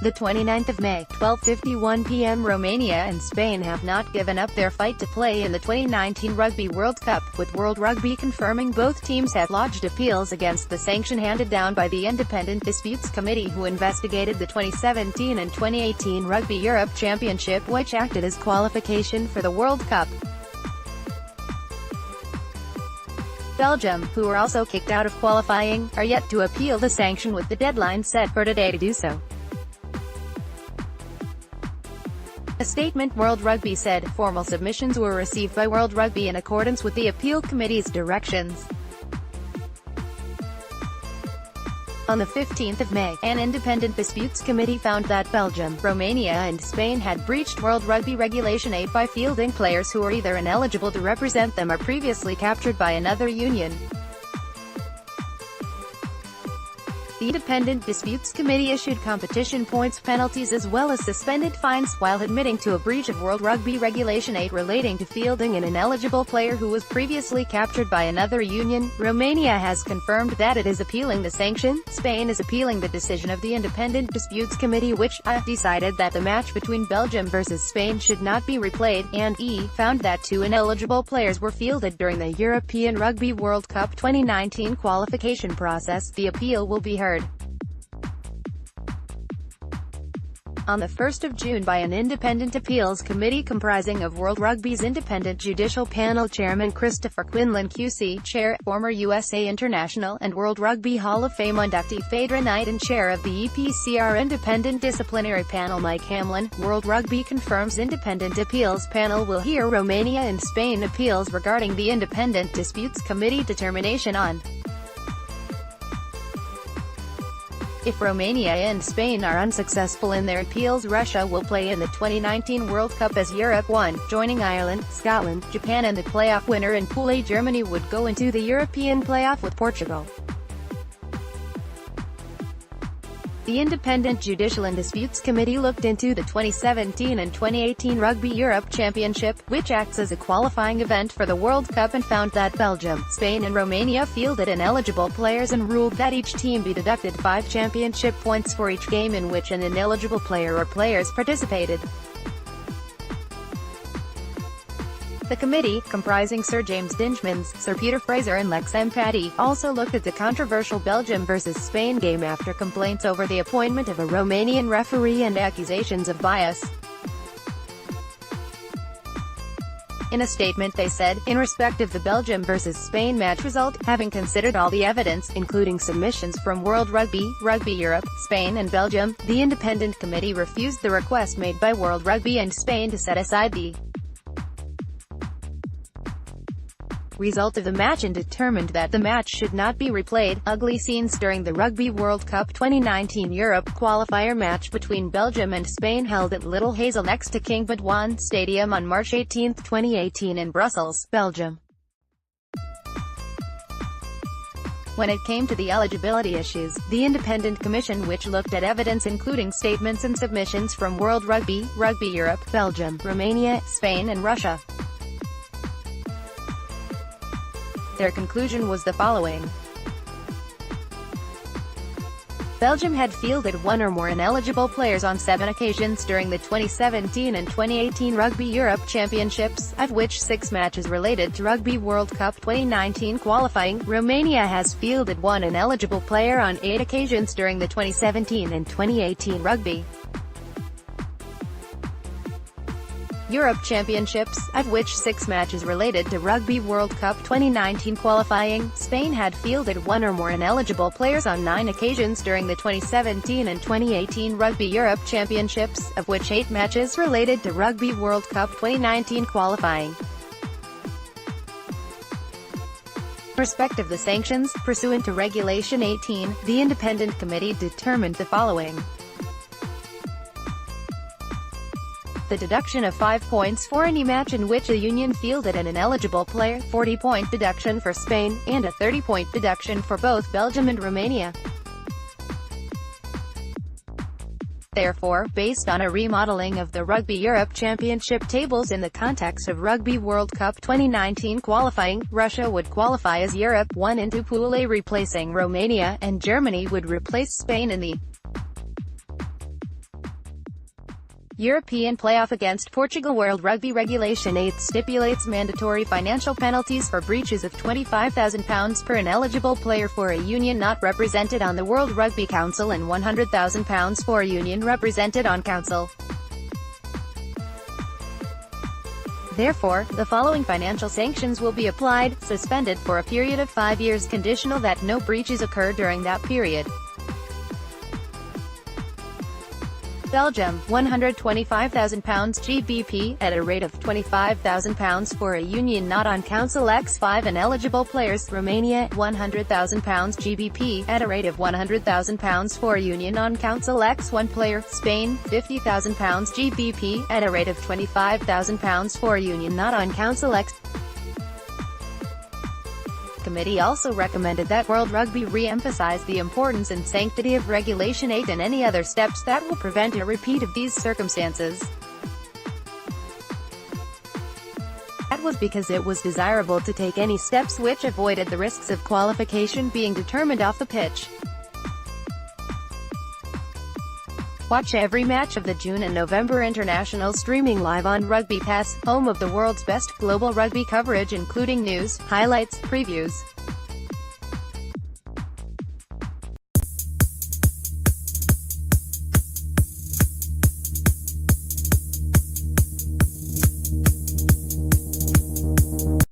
The 29th of May, 12:51 p.m. Romania and Spain have not given up their fight to play in the 2019 Rugby World Cup, with World Rugby confirming both teams had lodged appeals against the sanction handed down by the Independent Disputes Committee who investigated the 2017 and 2018 Rugby Europe Championship, which acted as qualification for the World Cup. Belgium, who were also kicked out of qualifying, are yet to appeal the sanction, with the deadline set for today to do so. A statement World Rugby said, formal submissions were received by World Rugby in accordance with the appeal committee's directions. On the 15th of May, an independent disputes committee found that Belgium, Romania and Spain had breached World Rugby Regulation 8 by fielding players who were either ineligible to represent them or previously captured by another union. The Independent Disputes Committee issued competition points penalties as well as suspended fines, while admitting to a breach of World Rugby Regulation 8 relating to fielding an ineligible player who was previously captured by another union. Romania has confirmed that it is appealing the sanction. Spain is appealing the decision of the Independent Disputes Committee, which decided that the match between Belgium versus Spain should not be replayed, and found that 2 ineligible players were fielded during the European Rugby World Cup 2019 qualification process. The appeal will be heard on the 1st of June by an independent appeals committee comprising of World Rugby's Independent Judicial Panel Chairman Christopher Quinlan QC, Chair, former USA International and World Rugby Hall of Fame inductee Phaedra Knight, and Chair of the EPCR Independent Disciplinary Panel Mike Hamlin. World Rugby confirms Independent Appeals Panel will hear Romania and Spain appeals regarding the Independent Disputes Committee determination on if Romania and Spain are unsuccessful in their appeals. Russia will play in the 2019 World Cup as Europe 1, joining Ireland, Scotland, Japan and the playoff winner in Pool A. Germany would go into the European playoff with Portugal. The Independent Judicial and Disputes Committee looked into the 2017 and 2018 Rugby Europe Championship, which acts as a qualifying event for the World Cup, and found that Belgium, Spain and Romania fielded ineligible players and ruled that each team be deducted 5 championship points for each game in which an ineligible player or players participated. The committee, comprising Sir James Dingemans, Sir Peter Fraser and Lex Empati, also looked at the controversial Belgium vs Spain game after complaints over the appointment of a Romanian referee and accusations of bias. In a statement they said, in respect of the Belgium vs Spain match result, having considered all the evidence, including submissions from World Rugby, Rugby Europe, Spain and Belgium, the independent committee refused the request made by World Rugby and Spain to set aside the result of the match and determined that the match should not be replayed. Ugly scenes during the Rugby World Cup 2019 Europe qualifier match between Belgium and Spain held at Little Hazel next to King Baudouin Stadium on March 18, 2018 in Brussels, Belgium. When it came to the eligibility issues, the independent commission, which looked at evidence including statements and submissions from World Rugby, Rugby Europe, Belgium, Romania, Spain and Russia, their conclusion was the following. Belgium had fielded 1 or more ineligible players on 7 occasions during the 2017 and 2018 Rugby Europe Championships, of which 6 matches related to Rugby World Cup 2019 qualifying. Romania has fielded 1 ineligible player on 8 occasions during the 2017 and 2018 Rugby Europe Championships, of which 6 matches related to Rugby World Cup 2019 qualifying. Spain had fielded 1 or more ineligible players on 9 occasions during the 2017 and 2018 Rugby Europe Championships, of which 8 matches related to Rugby World Cup 2019 qualifying. In respect of the sanctions, pursuant to Regulation 18, the independent committee determined the following. The deduction of 5 points for any match in which a union fielded an ineligible player, 40-point deduction for Spain, and a 30-point deduction for both Belgium and Romania. Therefore, based on a remodeling of the Rugby Europe Championship tables in the context of Rugby World Cup 2019 qualifying, Russia would qualify as Europe 1 into Pool A, replacing Romania, and Germany would replace Spain in the European playoff against Portugal. World Rugby Regulation 8 stipulates mandatory financial penalties for breaches of £25,000 per ineligible player for a union not represented on the World Rugby Council and £100,000 for a union represented on council. Therefore, the following financial sanctions will be applied: suspended for a period of 5 years conditional that no breaches occur during that period. Belgium, £125,000 GBP, at a rate of £25,000 for a union not on council x 5 ineligible players. Romania, £100,000 GBP, at a rate of £100,000 for a union on council x 1 player. Spain, £50,000 GBP, at a rate of £25,000 for a union not on council x. The committee also recommended that World Rugby re-emphasize the importance and sanctity of Regulation 8 and any other steps that will prevent a repeat of these circumstances. That was because it was desirable to take any steps which avoided the risks of qualification being determined off the pitch. Watch every match of the June and November international streaming live on Rugby Pass, home of the world's best global rugby coverage including news, highlights, previews,